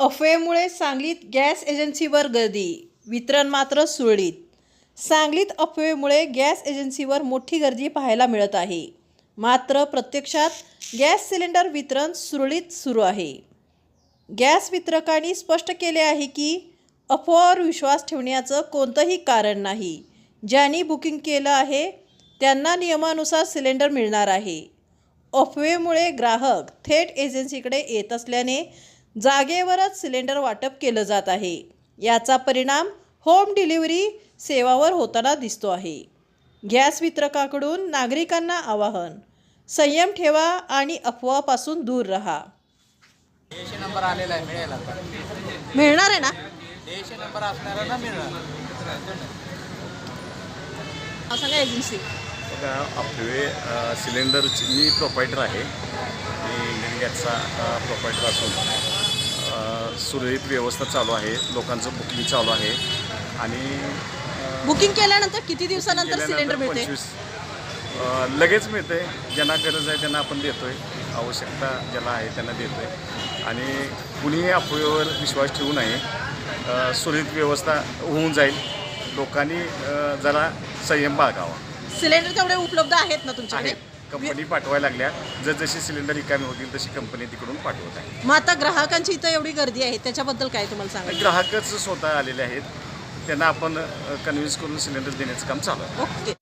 अफवेमुळे सांगलीत गॅस एजन्सीवर गर्दी, वितरण मात्र सुरळीत. सांगलीत अफवेमुळे गॅस एजन्सीवर मोठी गर्दी पाहायला मिळत आहे. मात्र प्रत्यक्षात गॅस सिलेंडर वितरण सुरळीत सुरू आहे. गॅस वितरकांनी स्पष्ट केले आहे की अफवावर विश्वास ठेवण्याचं कोणतंही कारण नाही. ज्यांनी बुकिंग केलं आहे त्यांना नियमानुसार सिलेंडर मिळणार आहे. अफवेमुळे ग्राहक थेट एजन्सीकडे येत असल्याने जागेवरच सिलेंडर वाटप केलं जात आहे. याचा परिणाम होम डिलिव्हरी सेवावर होताना दिसतो आहे. गॅस वितरकाकडून नागरिकांना आवाहन, संयम ठेवा आणि अफवापासून दूर राहा. 100 नंबर आलेला आहे, मिळेल आता. मिळणार आहे ना? 100 नंबर असणाऱ्यांना मिळणार. सांगा एजन्सी. बघा, अफवे सिलेंडरची मी प्रोपायटर आहे. मी इंडियन गॅसचा प्रोपायटर असून सुरळीत व्यवस्था चालू आहे. लोकांचं बुकिंग चालू आहे आणि बुकिंग केल्यानंतर किती दिवसानंतर सिलेंडर मिळते? 25 लगेच मिळते. ज्यांना गरज आहे त्यांना आपण देतो आहे. आवश्यकता ज्याला आहे त्यांना देतो आहे. आणि कुणीही अफवेवर विश्वास ठेवू नये. सुरळीत व्यवस्था होऊन जाईल. लोकांनी जरा संयम बाळगावा. सिलेंडर तेवढे उपलब्ध आहेत ना तुमच्याकडे? कंपनी पाठवायला लागल्या. जसजशी सिलेंडर रिकामी होतील तशी कंपनी तिकडून पाठवत आहे. मग आता ग्राहकांची इथं एवढी गर्दी आहे त्याच्याबद्दल काय तुम्हाला सांगायचं? ग्राहकच स्वतः आलेले आहेत. त्यांना आपण कन्व्हिन्स करून सिलेंडर देण्याचं काम चालू आहे. ओके.